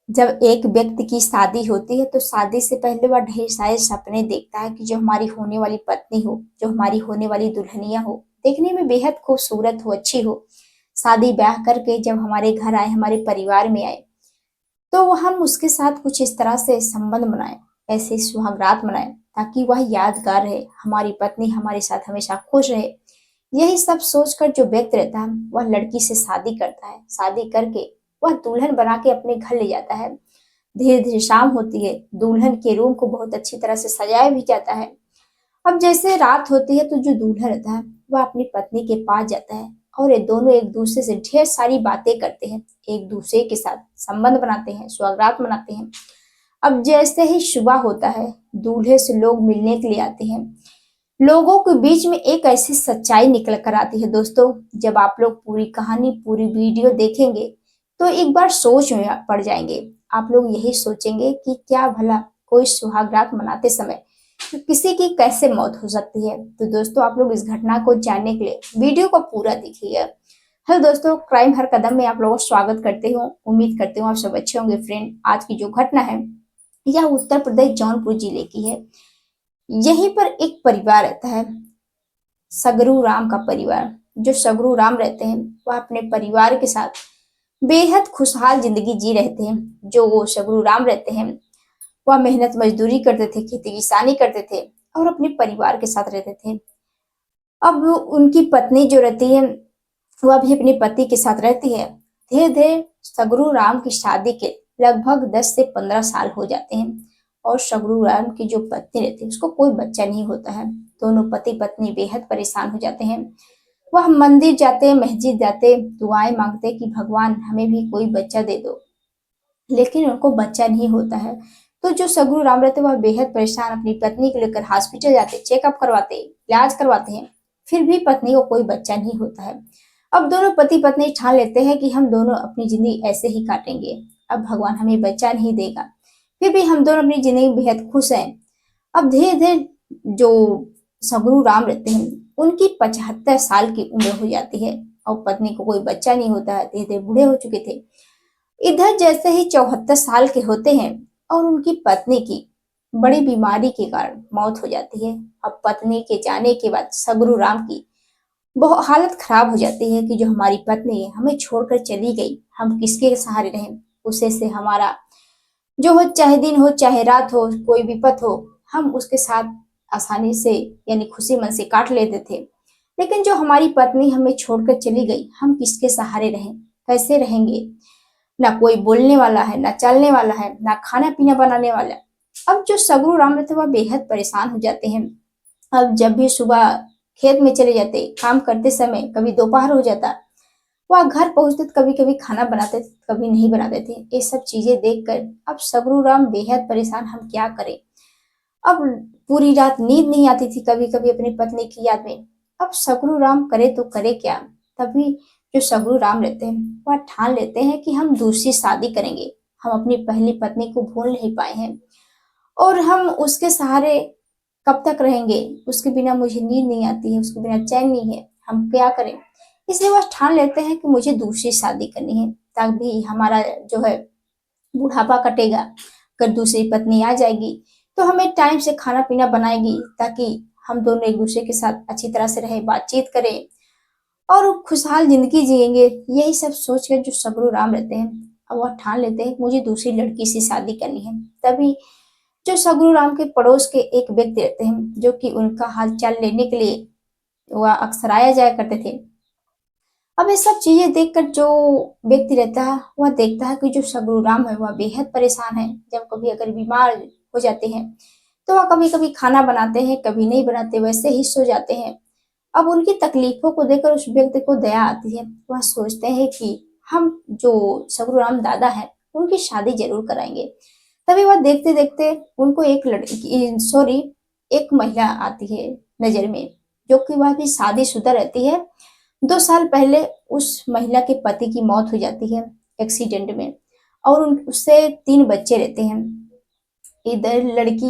जब एक व्यक्ति की शादी होती है तो शादी से पहले वह ढेर सारे सपने देखता है कि जो हमारी होने वाली पत्नी हो, जो हमारी होने वाली दुल्हनिया हो, देखने में बेहद खूबसूरत हो, अच्छी हो। शादी ब्याह करके जब हमारे घर आए, हमारे परिवार में आए, तो हम उसके साथ कुछ इस तरह से संबंध बनाए, ऐसे सुहागरात मनाए ताकि वह यादगार रहे, हमारी पत्नी हमारे साथ हमेशा खुश रहे। यही सब सोचकर जो व्यक्ति रहता है वह लड़की से शादी करता है। शादी करके वह दुल्हन बना के अपने घर ले जाता है। धीरे धीरे शाम होती है, दुल्हन के रूम को बहुत अच्छी तरह से सजाया भी जाता है। अब जैसे रात होती है तो जो दूल्हा रहता है वह अपनी पत्नी के पास जाता है और ये दोनों एक दूसरे से ढेर सारी बातें करते हैं, एक दूसरे के साथ संबंध बनाते हैं, सुहागरात मनाते हैं। अब जैसे ही सुबह होता है, दूल्हे से लोग मिलने के लिए आते हैं। लोगों के बीच में एक ऐसी सच्चाई निकल कर आती है दोस्तों, जब आप लोग पूरी कहानी, पूरी वीडियो देखेंगे तो एक बार सोच में पड़ जाएंगे। आप लोग यही सोचेंगे कि क्या भला कोई सुहागरात मनाते समय तो किसी की कैसे मौत हो सकती है। तो दोस्तों, आप लोग इस घटना को जानने के लिए वीडियो को पूरा देखिए। हेलो दोस्तों, क्राइम हर कदम में आप लोगों का स्वागत करते हूँ। उम्मीद करते हूँ आप सब अच्छे होंगे। फ्रेंड, आज की जो घटना है यह उत्तर प्रदेश जौनपुर जिले की है। यहीं पर एक परिवार रहता है, सगरू राम का परिवार। जो सगरू राम रहते हैं वह अपने परिवार के साथ बेहद खुशहाल जिंदगी जी रहे थे। जो वो सगरू राम रहते हैं वह मेहनत मजदूरी करते थे, खेती किसानी करते थे और अपने परिवार के साथ रहते थे। अब उनकी पत्नी जो रहती है वह भी अपने पति के साथ रहती है। धीरे धीरे सगरू राम की शादी के लगभग 10 से 15 साल हो जाते हैं और सगरू राम की जो पत्नी रहती है उसको कोई बच्चा नहीं होता है। दोनों पति पत्नी बेहद परेशान हो जाते हैं। वह मंदिर जाते, मस्जिद जाते, दुआएं मांगते कि भगवान हमें भी कोई बच्चा दे दो, लेकिन उनको बच्चा नहीं होता है। तो जो सगरू राम रहते वह बेहद परेशान अपनी पत्नी को लेकर हॉस्पिटल जाते, चेकअप करवाते, इलाज करवाते हैं, फिर भी पत्नी को कोई बच्चा नहीं होता है। अब दोनों पति पत्नी ठान लेते हैं कि हम दोनों अपनी जिंदगी ऐसे ही काटेंगे, अब भगवान हमें बच्चा नहीं देगा, फिर भी हम दोनों अपनी जिंदगी में बेहद खुश हैं। अब धीरे धीरे जो सगरू राम रहते हैं उनकी 75 साल की उम्र हो जाती है और पत्नी को कोई बच्चा नहीं होता है, धीरे धीरे बूढ़े हो चुके थे। इधर जैसे ही 74 साल के होते हैं और उनकी पत्नी की बड़ी बीमारी के कारण मौत हो जाती है। अब पत्नी के जाने के बाद सगरू राम की बहुत हालत खराब हो जाती है कि जो हमारी पत्नी है हमें छोड़कर चली गई, हम किसके सहारे रहें। उसे से हमारा जो हो, चाहे दिन हो चाहे रात हो, कोई विपत हो, हम उसके साथ आसानी से यानी खुशी मन से काट लेते थे। लेकिन जो हमारी पत्नी हमें छोड़कर चली गई, हम किसके सहारे रहें, कैसे रहेंगे। ना कोई बोलने वाला है, ना चलने वाला है, ना खाना पीना बनाने वाला है। अब जो सगरू राम रहते वह बेहद परेशान हो जाते हैं। अब जब भी सुबह खेत में चले जाते, काम करते समय कभी दोपहर हो जाता, वह घर पहुंचते तो कभी कभी खाना बनाते थे, कभी नहीं बनाते थे। ये सब चीजें देखकर अब सगरू राम बेहद परेशान, हम क्या करें। अब पूरी रात नींद नहीं आती थी कभी कभी अपनी पत्नी की याद में। अब सगरू राम करे तो करे क्या। तभी जो सगरू राम रहते हैं वह ठान लेते हैं कि हम दूसरी शादी करेंगे। हम अपनी पहली पत्नी को भूल नहीं पाए हैं और हम उसके सहारे कब तक रहेंगे। उसके बिना मुझे नींद नहीं आती है, उसके बिना चैन नहीं है, हम क्या करें। इसलिए वह ठान लेते हैं कि मुझे दूसरी शादी करनी है, ताकि हमारा जो है बुढ़ापा कटेगा। अगर दूसरी पत्नी आ जाएगी तो हमें टाइम से खाना पीना बनाएगी, ताकि हम दोनों एक दूसरे के साथ अच्छी तरह से रहे, बातचीत करें और खुशहाल जिंदगी जिएंगे। यही सब सोच कर जो सगरू राम रहते हैं अब वह ठान लेते हैं कि मुझे दूसरी लड़की से शादी करनी है। तभी जो सगरू राम के पड़ोस के एक व्यक्ति रहते हैं जो कि उनका हाल चाल लेने के लिए वह अक्सर आया जाया करते थे। अब ये सब चीजें देखकर जो व्यक्ति रहता है वह देखता है कि जो सगरू राम है वह बेहद परेशान है। जब कभी अगर बीमार हो जाते हैं तो वह कभी कभी खाना बनाते हैं, कभी नहीं बनाते, वैसे ही सो जाते हैं। अब उनकी तकलीफों को देखकर उस व्यक्ति को दया आती है। वह सोचते हैं कि हम जो सगरू राम दादा है उनकी शादी जरूर कराएंगे। तभी वह देखते देखते उनको एक लड़की, सॉरी, एक महिला आती है नजर में, जो कि वह भी शादीशुदा रहती है। 2 साल पहले उस महिला के पति की मौत हो जाती है एक्सीडेंट में और उससे 3 बच्चे रहते हैं। इधर लड़की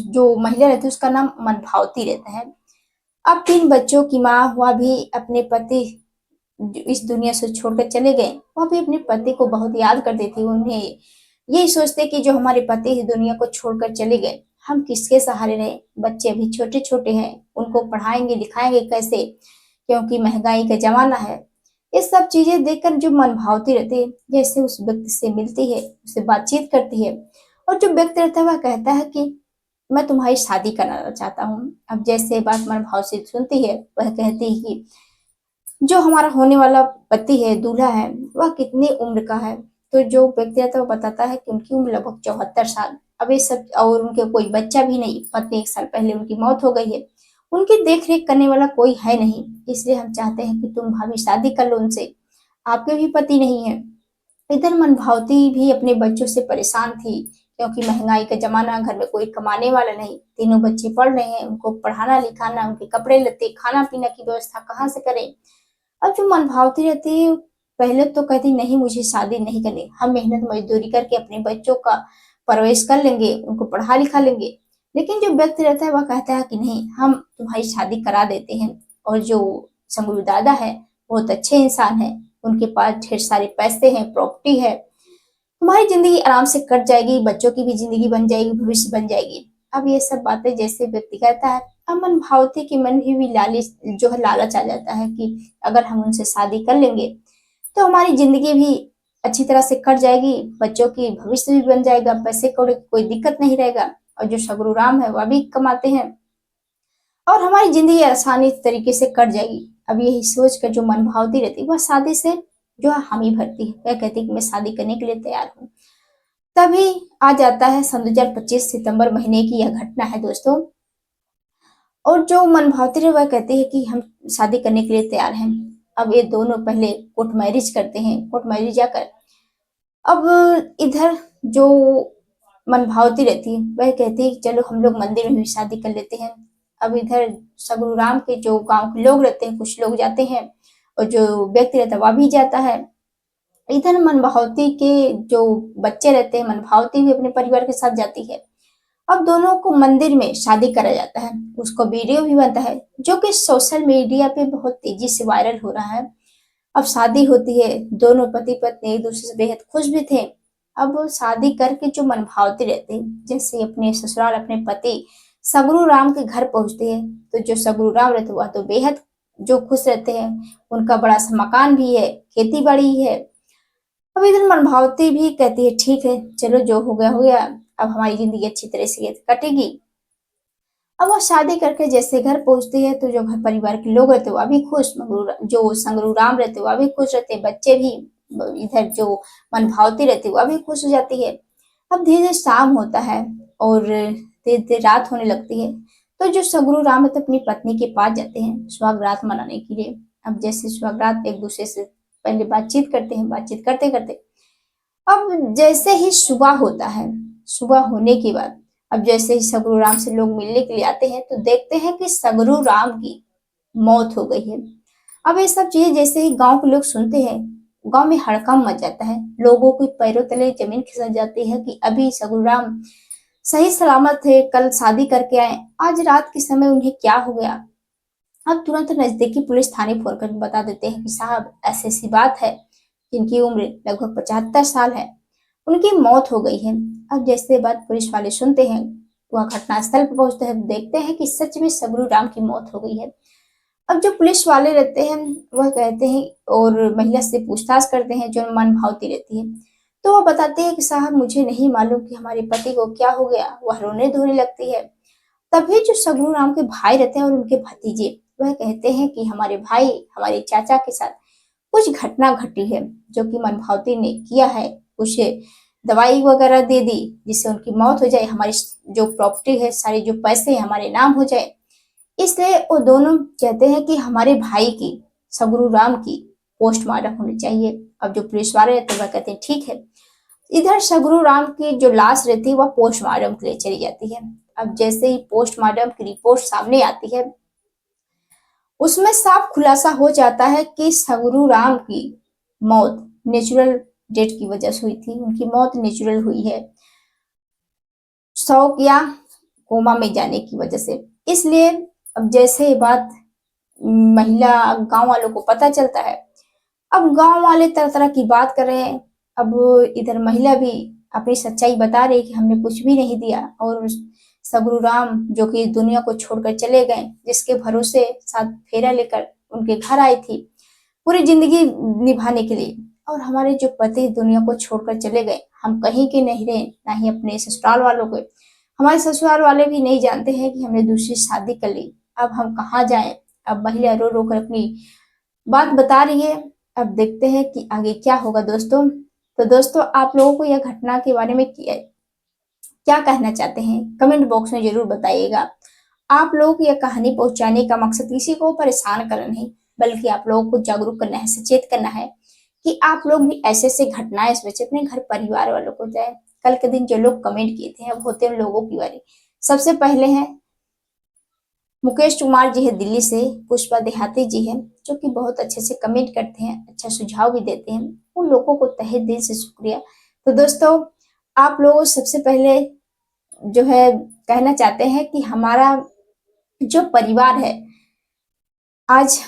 जो महिला रहती है उसका नाम मनभावती रहता है। अब 3 बच्चों की माँ, वह भी अपने पति जो इस दुनिया से छोड़कर चले गए, वह भी अपने पति को बहुत याद करती थी। उन्हें यही सोचते कि जो हमारे पति ही दुनिया को छोड़कर चले गए, हम किसके सहारे रहे। बच्चे अभी छोटे छोटे हैं, उनको पढ़ाएंगे लिखाएंगे कैसे, क्योंकि महंगाई का जमाना है। ये सब चीजें देखकर जो मन भावती रहती है, जैसे उस व्यक्ति से मिलती है, उससे बातचीत करती है, और जो व्यक्ति रहता है वह कहता है कि मैं तुम्हारी शादी कराना चाहता हूँ। अब जैसे बात मन भाव से सुनती है, वह कहती है कि जो हमारा होने वाला पति है, दूल्हा है, वह कितनी उम्र का है। तो जो व्यक्ति रहता है वो बताता है कि उनकी उम्र लगभग 74 साल। अब ये सब, और उनके कोई बच्चा भी नहीं, पत्नी 1 साल पहले उनकी मौत हो गई है, उनकी देख रेख करने वाला कोई है नहीं, इसलिए हम चाहते हैं कि तुम भाभी शादी कर लो उनसे, आपके भी पति नहीं है। इधर मनभावती भी अपने बच्चों से परेशान थी, क्योंकि महंगाई का जमाना, घर में कोई कमाने वाला नहीं, तीनों बच्चे पढ़ रहे हैं, उनको पढ़ाना लिखाना, उनके कपड़े लत्ते खाना पीना की व्यवस्था कहाँ से करें। अब जो मनभावती रहती है, पहले तो कहती नहीं मुझे शादी नहीं करनी, हम मेहनत मजदूरी करके अपने बच्चों का परवरिश कर लेंगे, उनको पढ़ा लिखा लेंगे। लेकिन जो व्यक्ति रहता है वह कहता है कि नहीं, हम तुम्हारी शादी करा देते हैं। और जो संगरू दादा है, बहुत अच्छे इंसान है, उनके पास ढेर सारे पैसे हैं, प्रॉपर्टी है, तुम्हारी जिंदगी आराम से कट जाएगी, बच्चों की भी जिंदगी बन जाएगी, भविष्य बन जाएगी। अब ये सब बातें जैसे व्यक्ति कहता है, अब मन भावती के मन में भी लालच, जो है लालच आ जाता है कि अगर हम उनसे शादी कर लेंगे तो हमारी जिंदगी भी अच्छी तरह से कट जाएगी, बच्चों की भविष्य भी बन जाएगा, पैसे कौड़ी की कोई दिक्कत नहीं रहेगा, और जो सगरू राम है वह भी कमाते हैं, और हमारी जिंदगी आसानी तरीके से कट जाएगी। अब यही सोच कर जो मन भावती रहती वह शादी से जो है हामी भरती है, वह कहती है कि मैं शादी करने के लिए तैयार हूँ। तभी आ जाता है सन 2025 सितंबर महीने की यह घटना है दोस्तों। और जो मन भावती है वह कहती है कि हम शादी करने के लिए तैयार हैं। अब ये दोनों पहले कोर्ट मैरिज करते हैं, कोर्ट मैरिज जाकर अब इधर जो मन भावती रहती है वह कहती है कि चलो हम लोग मंदिर में भी शादी कर लेते हैं। अब इधर सगुरु राम के जो गांव के लोग रहते हैं, कुछ लोग जाते हैं, और जो व्यक्ति रहता है वह भी जाता है। इधर मनभावती के जो बच्चे रहते हैं, मनभावती भी अपने परिवार के साथ जाती है। अब दोनों को मंदिर में शादी करा जाता है, उसको वीडियो भी बनता है, जो कि सोशल मीडिया पे बहुत तेजी से वायरल हो रहा है। अब शादी होती है, दोनों पति पत्नी एक दूसरे से बेहद खुश भी थे। अब शादी करके जो मनभावती रहते हैं, जैसे अपने ससुराल अपने पति सगरू राम के घर पहुंचते हैं, तो जो सगरू राम रहते वह तो बेहद जो खुश रहते हैं, उनका बड़ा सा मकान भी है, खेती बाड़ी है। अब इधर मनभावती भी कहती है ठीक है, चलो जो हो गया हो गया, अब हमारी जिंदगी अच्छी तरह से कटेगी। अब वो शादी करके जैसे घर पहुंचती है, तो जो घर परिवार के लोग रहते वह भी खुश, जो संगरू राम रहते वह भी खुश रहते, बच्चे भी, इधर जो मनभावती रहती वह भी खुश हो जाती है। अब धीरे धीरे शाम होता है और धीरे धीरे रात होने लगती है, तो जो सगरू राम है तो अपनी पत्नी के पास जाते हैं सुहाग रात मनाने के लिए। अब जैसे सुहाग रात एक दूसरे से पहले बातचीत करते हैं, बातचीत करते करते अब जैसे ही सुबह होता है, सुबह होने के बाद अब जैसे ही सगरू राम से लोग मिलने के लिए आते हैं, तो देखते हैं कि सगरू राम की मौत हो गई है। अब ये सब चीजें जैसे ही गांव के लोग सुनते हैं, गांव में हड़कंप मच जाता है, लोगों की पैरों तले जमीन खिसक जाती है कि अभी सगरू राम सही सलामत थे, कल शादी करके आए, आज रात के समय उन्हें क्या हो गया। अब तुरंत नजदीकी पुलिस थाने फोन कर बता देते हैं कि साहब ऐसी ऐसी बात है, जिनकी उम्र लगभग 75 साल है, उनकी मौत हो गई है। अब जैसे बात पुलिस वाले सुनते हैं, वह घटनास्थल पर पहुंचते हैं, देखते हैं कि सच में सगरू राम की मौत हो गई है। अब जो पुलिस वाले रहते हैं वह कहते हैं और महिला से पूछताछ करते हैं, जो मन भावती रहती है, तो वह बताते हैं कि साहब मुझे नहीं मालूम कि हमारे पति को क्या हो गया, वह रोने धोने लगती है। तभी जो सगरू राम के भाई रहते हैं और उनके भतीजे, वह कहते हैं कि हमारे भाई, हमारे चाचा के साथ कुछ घटना घटी है, जो कि मनभावती ने किया है, कुछ दवाई वगैरह दे दी जिससे उनकी मौत हो जाए, हमारी जो प्रॉपर्टी है, सारे जो पैसे हैं हमारे नाम हो जाए। इसलिए वो दोनों कहते हैं कि हमारे भाई की, सगरू राम की पोस्टमार्टम होनी चाहिए। अब जो पुलिस वाले रहते हैं वह कहते हैं ठीक है। इधर सगरू राम की जो लाश रहती है वह पोस्टमार्टम के लिए चली जाती है। अब जैसे ही पोस्टमार्टम की रिपोर्ट सामने आती है, उसमें साफ खुलासा हो जाता है कि सगरू राम की मौत नेचुरल डेथ की वजह से हुई थी, उनकी मौत नेचुरल हुई है, शौक या कोमा में जाने की वजह से। इसलिए अब जैसे ये बात महिला गांव वालों को पता चलता है, अब गांव वाले तरह तरह की बात कर रहे हैं। अब इधर महिला भी अपनी सच्चाई बता रही कि हमने कुछ भी नहीं दिया, और सगुरु राम जो कि दुनिया को छोड़कर चले गए, जिसके भरोसे साथ फेरा लेकर उनके घर आई थी पूरी जिंदगी निभाने के लिए, और हमारे जो पति दुनिया को छोड़कर चले गए, हम कहीं के नहीं रहे, ना ही अपने ससुराल वालों को। हमारे ससुराल वाले भी नहीं जानते हैं कि हमने दूसरी शादी कर ली। अब हम कहाँ जाएं? अब महिला रो रो कर अपनी बात बता रही है। अब देखते हैं कि आगे क्या होगा दोस्तों। तो दोस्तों, आप लोगों को यह घटना के बारे में क्या कहना चाहते हैं, कमेंट बॉक्स में जरूर बताइएगा। आप लोगों को यह कहानी पहुंचाने का मकसद किसी को परेशान करना नहीं, बल्कि आप लोगों को जागरूक करना है, सचेत करना है कि आप लोग भी ऐसे ऐसे घटनाएं से बचे, अपने घर परिवार वालों को जाए। कल के दिन जो लोग कमेंट किए थे, अब होते हैं लोगों की बारी। सबसे पहले हैं मुकेश कुमार जी है दिल्ली से, पुष्पा देहाती जी है जो कि बहुत अच्छे से कमेंट करते हैं, अच्छा सुझाव भी देते हैं, उन लोगों को तहे दिल से शुक्रिया। तो दोस्तों, आप लोग सबसे पहले जो है कहना चाहते हैं कि हमारा जो परिवार है, आज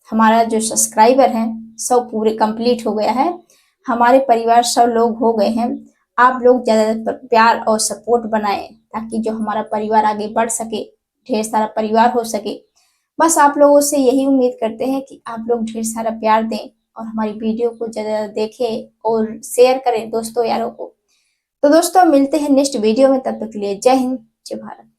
हमारा जो सब्सक्राइबर है 100 पूरे कंप्लीट हो गया है, हमारे परिवार 100 लोग हो गए हैं। आप लोग ज्यादा प्यार और सपोर्ट बनाएं ताकि जो हमारा परिवार आगे बढ़ सके, ढेर सारा परिवार हो सके। बस आप लोगों से यही उम्मीद करते हैं कि आप लोग ढेर सारा प्यार दें और हमारी वीडियो को ज्यादा देखें और शेयर करें दोस्तों यारों को। तो दोस्तों, मिलते हैं नेक्स्ट वीडियो में, तब तक के लिए जय हिंद, जय भारत।